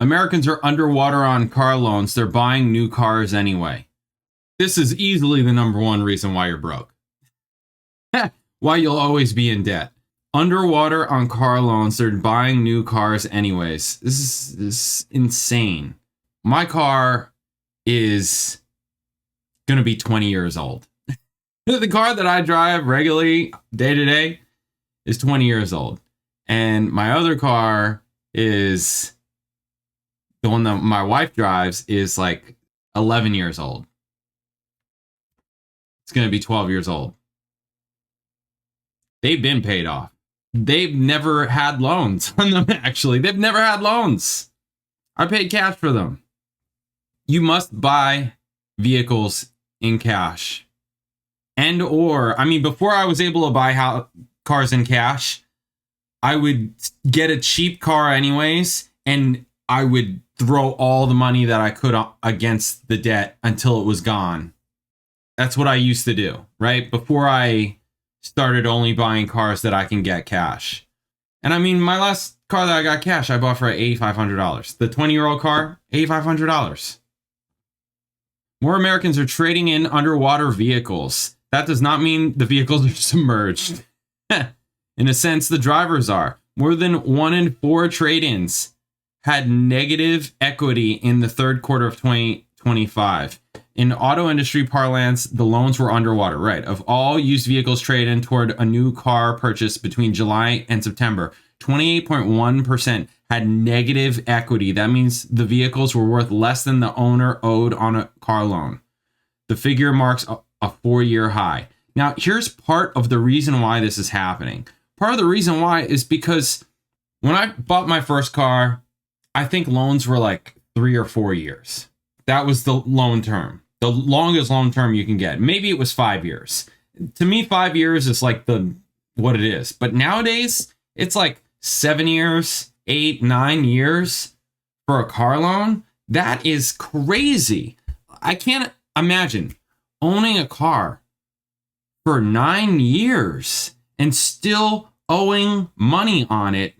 Americans are underwater on car loans. They're buying new cars anyway. This is easily the number one reason why you're broke. Why you'll always be in debt. Underwater on car loans. They're buying new cars anyways. This is insane. My car is going to be 20 years old. The car that I drive regularly, day to day, is 20 years old. And my other car is, the one that my wife drives, is like 11 years old. It's going to be 12 years old. They've been paid off. They've never had loans on them, actually. They've never had loans. I paid cash for them. You must buy vehicles in cash. And or, I mean, before I was able to buy cars in cash, I would get a cheap car anyways, and I would throw all the money that I could against the debt until it was gone. That's what I used to do, right? Before I started only buying cars that I can get cash. And I mean, my last car that I got cash, I bought for $8,500. The 20-year-old car, $8,500. More Americans are trading in underwater vehicles. That does not mean the vehicles are submerged. In a sense, the drivers are. More than 1 in 4 trade-ins had negative equity in the third quarter of 2025. In auto industry parlance, the loans were underwater, right? Of all used vehicles traded in toward a new car purchase between July and September, 28.1% had negative equity. That means the vehicles were worth less than the owner owed on a car loan. The figure marks a 4-year high. Now, here's part of the reason why this is happening. Part of the reason why is because when I bought my first car, I think loans were like 3 or 4 years. That was the loan term. The longest loan term you can get. Maybe it was 5 years. To me, 5 years is like what it is. But nowadays, it's like 7 years, 8, 9 years for a car loan. That is crazy. I can't imagine owning a car for 9 years and still owing money on it.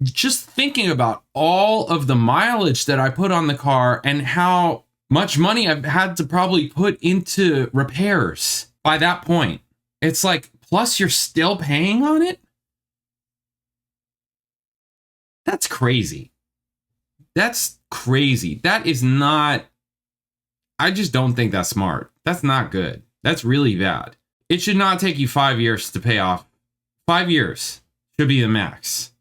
Just thinking about all of the mileage that I put on the car and how much money I've had to probably put into repairs by that point. It's like, plus you're still paying on it? That's crazy. That's crazy. That is not, I just don't think that's smart. That's not good. That's really bad. It should not take you 5 years to pay off. 5 years should be the max.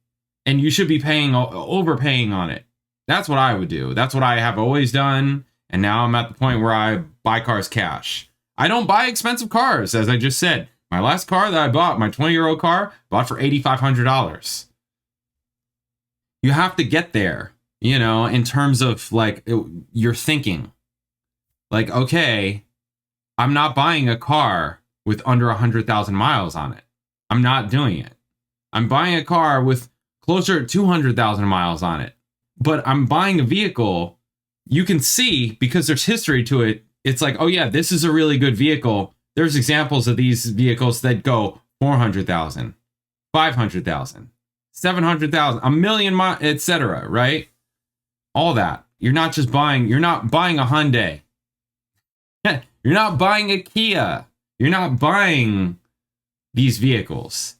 And you should be overpaying on it. That's what I would do. That's what I have always done. And now I'm at the point where I buy cars cash. I don't buy expensive cars, as I just said. My last car that I bought, my 20-year-old car, bought for $8,500. You have to get there, you know, in terms of like your thinking. Like, okay, I'm not buying a car with under 100,000 miles on it. I'm not doing it. I'm buying a car with closer to 200,000 miles on it. But I'm buying a vehicle, you can see, because there's history to it, it's like, oh yeah, this is a really good vehicle. There's examples of these vehicles that go 400,000, 500,000, 700,000, a million miles, etc., right? All that. You're not buying a Hyundai. You're not buying a Kia. You're not buying these vehicles.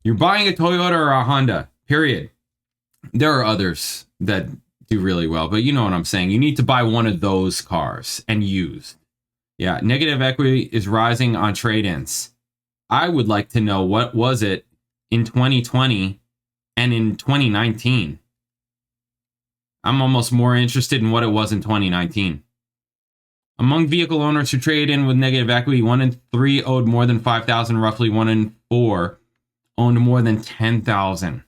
You're buying a Toyota or a Honda, period. There are others that do really well, but you know what I'm saying. You need to buy one of those cars and use. Yeah, negative equity is rising on trade-ins. I would like to know what was it in 2020 and in 2019. I'm almost more interested in what it was in 2019. Among vehicle owners who trade in with negative equity, 1 in 3 owed more than $5,000, roughly 1 in 4 owned more than $10,000.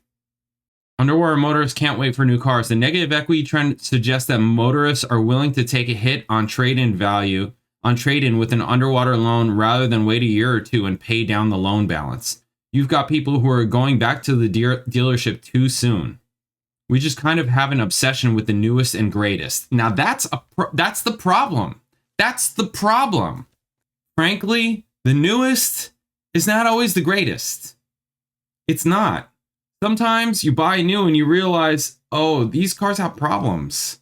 Underwater motorists can't wait for new cars. The negative equity trend suggests that motorists are willing to take a hit on trade-in value, on trade-in with an underwater loan rather than wait a year or two and pay down the loan balance. You've got people who are going back to the dealership too soon. We just kind of have an obsession with the newest and greatest. Now that's the problem. That's the problem. Frankly, the newest is not always the greatest. It's not Sometimes you buy new and you realize, oh, these cars have problems.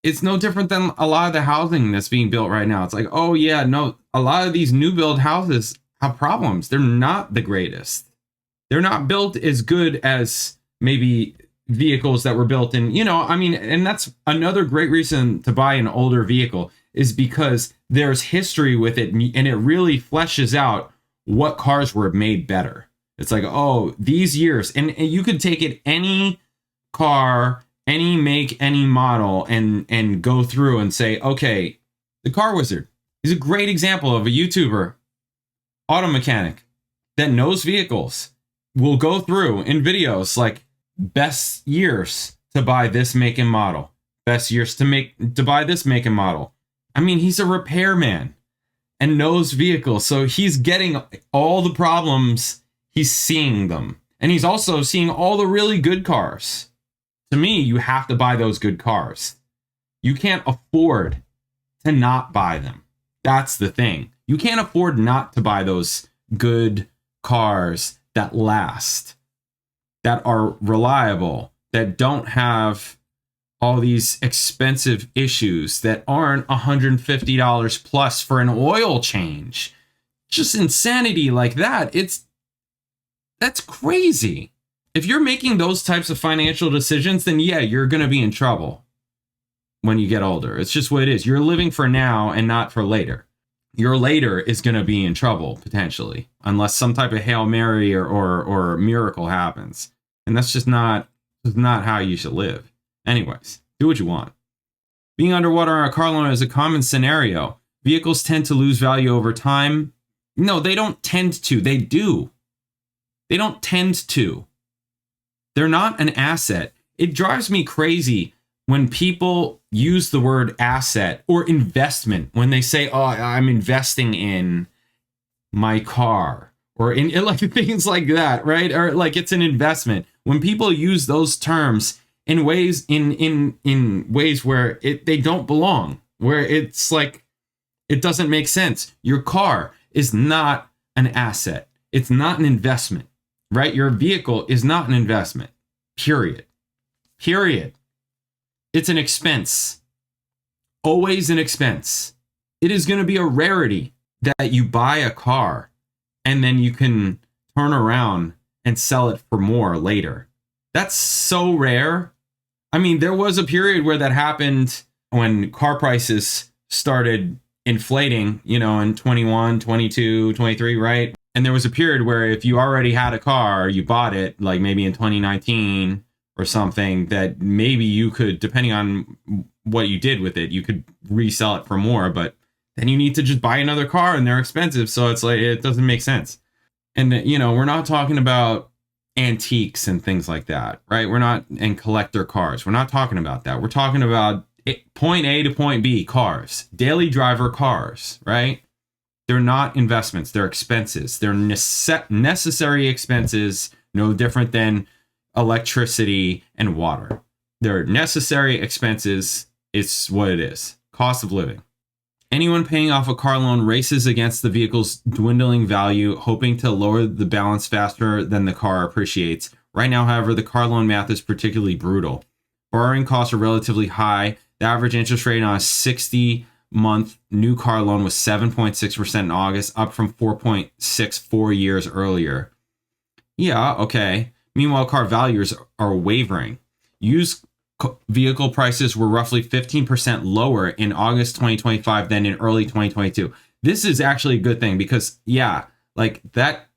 It's no different than a lot of the housing that's being built right now. It's like, oh yeah, no, a lot of these new build houses have problems. They're not the greatest. They're not built as good as maybe vehicles that were built in, and that's another great reason to buy an older vehicle, is because there's history with it, and it really fleshes out what cars were made better. It's like, oh, these years, and you could take it any car, any make, any model, and go through and say, okay, the Car Wizard is a great example of a YouTuber, auto mechanic that knows vehicles, will go through in videos like best years to buy this make and model, best years to buy this make and model. I mean, he's a repairman and knows vehicles, so he's getting all the problems, he's seeing them, and he's also seeing all the really good cars. To me, you have to buy those good cars. You can't afford to not buy them. That's the thing. You can't afford not to buy those good cars that last, that are reliable, that don't have all these expensive issues, that aren't $150 plus for an oil change. Just insanity like that. That's crazy. If you're making those types of financial decisions, then yeah, you're going to be in trouble when you get older. It's just what it is. You're living for now and not for later. Your later is going to be in trouble potentially, unless some type of Hail Mary or miracle happens. And that's just not how you should live. Anyways, do what you want. Being underwater on a car loan is a common scenario. Vehicles tend to lose value over time. No, they don't tend to. They do. They don't tend to. They're not an asset. It drives me crazy when people use the word asset or investment, when they say, oh, I'm investing in my car, or in like things like that, right? Or like it's an investment. When people use those terms in ways in ways where they don't belong, where it's like it doesn't make sense. Your car is not an asset. It's not an investment, right? Your vehicle is not an investment. Period. It's an expense. Always an expense. It is going to be a rarity that you buy a car and then you can turn around and sell it for more later. That's so rare. I mean, there was a period where that happened when car prices started inflating, in 21, 22, 23, right? And there was a period where if you already had a car, you bought it like maybe in 2019 or something, that maybe you could, depending on what you did with it, you could resell it for more, but then you need to just buy another car and they're expensive. So it's like, it doesn't make sense. And, we're not talking about antiques and things like that, right? We're not, and collector cars. We're not talking about that. We're talking about point A to point B cars, daily driver cars, right? They're not investments. They're expenses. They're necessary expenses, no different than electricity and water. They're necessary expenses. It's what it is. Cost of living. Anyone paying off a car loan races against the vehicle's dwindling value, hoping to lower the balance faster than the car appreciates. Right now, however, the car loan math is particularly brutal. Borrowing costs are relatively high. The average interest rate on a 60-month new car loan was 7.6% in August, up from 4.64 years earlier. Yeah, okay. Meanwhile, car values are wavering. Used vehicle prices were roughly 15% lower in August 2025 than in early 2022. This is actually a good thing because, yeah, like that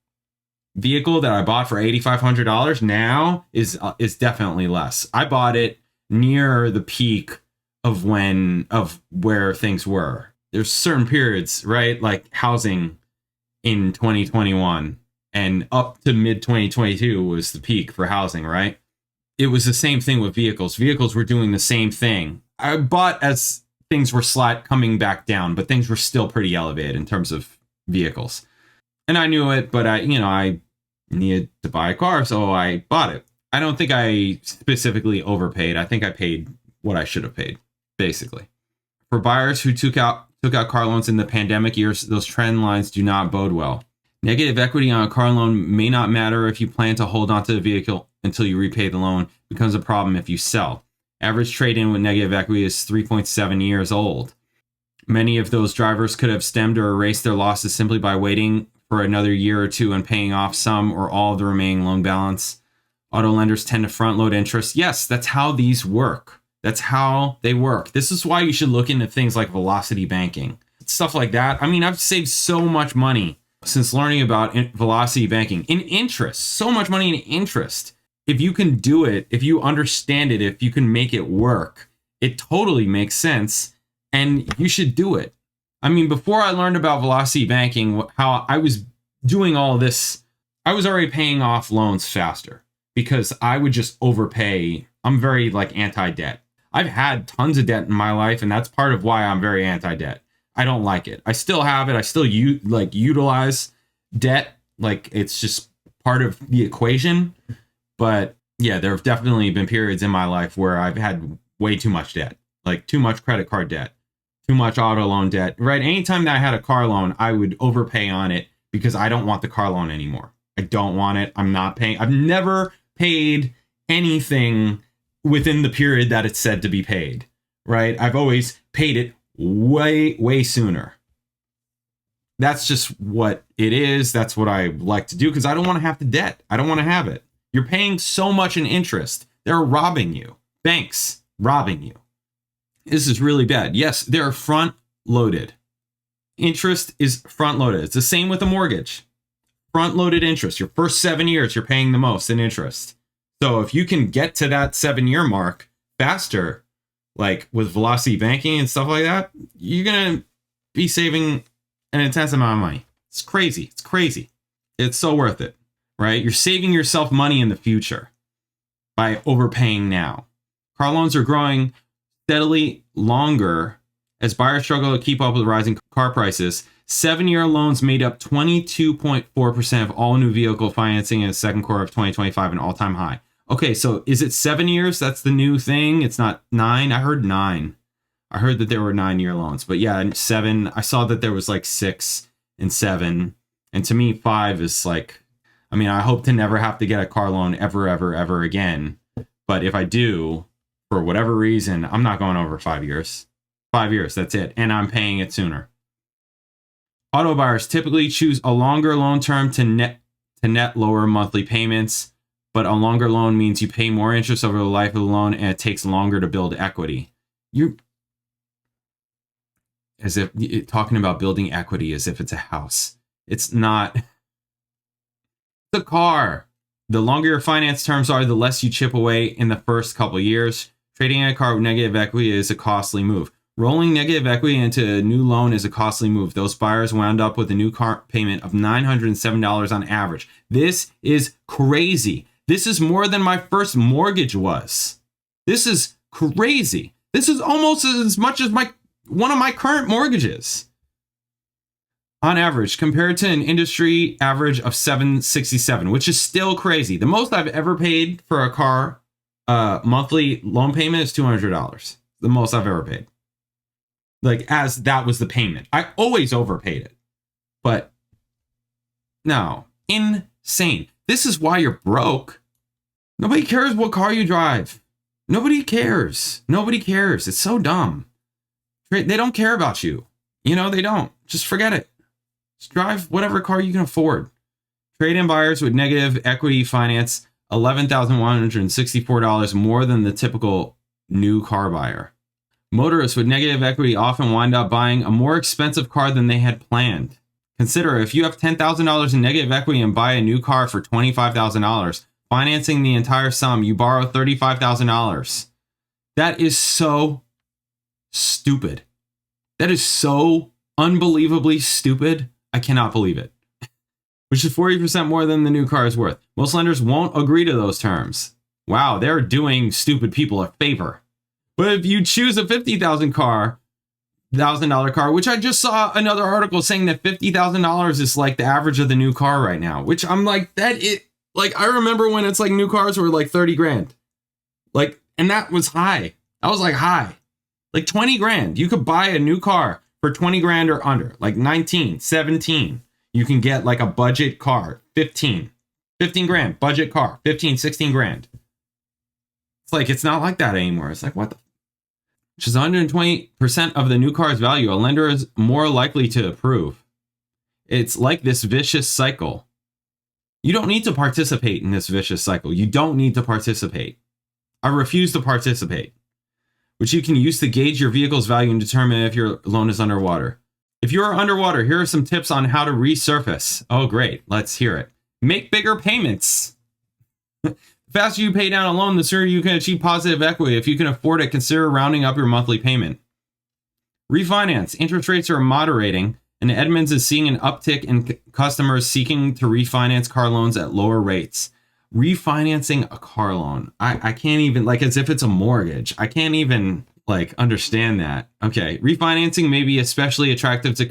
vehicle that I bought for $8,500 now is definitely less. I bought it near the peak of where things were. There's certain periods, right? Like housing in 2021 and up to mid 2022 was the peak for housing, right? It was the same thing with vehicles. Vehicles were doing the same thing. I bought as things were coming back down, but things were still pretty elevated in terms of vehicles. And I knew it, but I needed to buy a car, so I bought it. I don't think I specifically overpaid. I think I paid what I should have paid, basically. For buyers who took out car loans in the pandemic years, those trend lines do not bode well. Negative equity on a car loan may not matter if you plan to hold onto the vehicle until you repay the loan. It becomes a problem if you sell. Average trade-in with negative equity is 3.7 years old. Many of those drivers could have stemmed or erased their losses simply by waiting for another year or two and paying off some or all of the remaining loan balance. Auto lenders tend to front load interest. Yes, that's how these work. That's how they work. This is why you should look into things like velocity banking. Stuff like that. I mean, I've saved so much money since learning about velocity banking in interest. So much money in interest. If you can do it, if you understand it, if you can make it work, it totally makes sense and you should do it. I mean, before I learned about velocity banking, how I was doing all this, I was already paying off loans faster because I would just overpay. I'm very like anti-debt. I've had tons of debt in my life, and that's part of why I'm very anti-debt. I don't like it. I still have it. I still utilize debt. Like it's just part of the equation. But yeah, there have definitely been periods in my life where I've had way too much debt, like too much credit card debt, too much auto loan debt, right? Anytime that I had a car loan, I would overpay on it because I don't want the car loan anymore. I don't want it. I'm not paying. I've never paid anything within the period that it's said to be paid, right? I've always paid it way sooner. That's just what it is. That's what I like to do because I don't want to have the debt. I don't want to have it. You're paying so much in interest. They're robbing you. Banks robbing you. This is really bad. Yes, they're front loaded. Interest is front loaded. It's the same with a mortgage. Front loaded interest. Your first 7 years, you're paying the most in interest. So if you can get to that 7-year mark faster, like with velocity banking and stuff like that, you're going to be saving an intense amount of money. It's crazy. It's crazy. It's so worth it, right? You're saving yourself money in the future by overpaying now. Car loans are growing steadily longer as buyers struggle to keep up with rising car prices. 7-year loans made up 22.4% of all new vehicle financing in the second quarter of 2025, an all-time high. Okay, so is it 7 years? That's the new thing. It's not 9. I heard 9. I heard that there were 9-year loans, but yeah, 7. I saw that there was like 6 and 7. And to me, 5 is like, I mean, I hope to never have to get a car loan ever again. But if I do, for whatever reason, I'm not going over 5 years. 5 years, that's it. And I'm paying it sooner. Auto buyers typically choose a longer loan term to net lower monthly payments. But a longer loan means you pay more interest over the life of the loan and it takes longer to build equity. You're as if talking about building equity as if it's a house. It's not. It's a car. The longer your finance terms are, the less you chip away in the first couple of years. Trading a car with negative equity is a costly move. Rolling negative equity into a new loan is a costly move. Those buyers wound up with a new car payment of $907 on average. This is crazy. This is more than my first mortgage was. This is crazy. This is almost as much as one of my current mortgages. On average, compared to an industry average of $767, which is still crazy. The most I've ever paid for a car monthly loan payment is $200. The most I've ever paid. Like, as that was the payment. I always overpaid it. But no, insane. This is why you're broke. Nobody cares what car you drive. Nobody cares. Nobody cares. It's so dumb. They don't care about you. You know, they don't. Just forget it. Just drive whatever car you can afford. Trade-in buyers with negative equity finance $11,164 more than the typical new car buyer. Motorists with negative equity often wind up buying a more expensive car than they had planned. Consider if you have $10,000 in negative equity and buy a new car for $25,000, financing the entire sum, you borrow $35,000. That is so stupid. That is so unbelievably stupid. I cannot believe it. Which is 40% more than the new car is worth. Most lenders won't agree to those terms. Wow, they're doing stupid people a favor. But if you choose a $50,000 car, which I just saw another article saying that $50,000 is like the average of the new car right now, which I'm like, I remember when it's like new cars were like 30 grand. Like, and that was high. That was like high. Like 20 grand. You could buy a new car for 20 grand or under, like 19, 17. You can get like a budget car, 15 grand, budget car, 15, 16 grand. It's like, it's not like that anymore. It's like, what the? Which is 120% of the new car's value. A lender is more likely to approve. It's like this vicious cycle. You don't need to participate in this vicious cycle. You don't need to participate. I refuse to participate. Which you can use to gauge your vehicle's value and determine if your loan is underwater. If you are underwater, here are some tips on how to resurface. Oh, great. Let's hear it. Make bigger payments. The faster you pay down a loan, the sooner you can achieve positive equity. If you can afford it, consider rounding up your monthly payment. Refinance. Interest rates are moderating, and Edmunds is seeing an uptick in customers seeking to refinance car loans at lower rates. Refinancing a car loan. I can't even, like, as if it's a mortgage. I can't even, like, understand that. Okay. Refinancing may be especially attractive to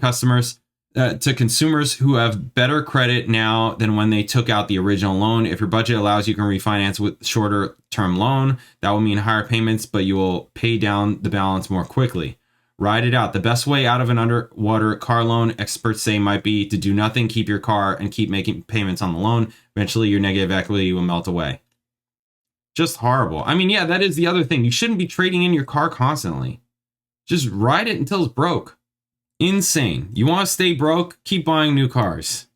consumers who have better credit now than when they took out the original loan. If your budget allows, you can refinance with shorter term loan. That will mean higher payments, but you will pay down the balance more quickly. Ride it out. The best way out of an underwater car loan, experts say, might be to do nothing, keep your car, and keep making payments on the loan. Eventually, your negative equity will melt away. Just horrible. I mean, yeah, that is the other thing. You shouldn't be trading in your car constantly. Just ride it until it's broke. Insane. You want to stay broke? Keep buying new cars.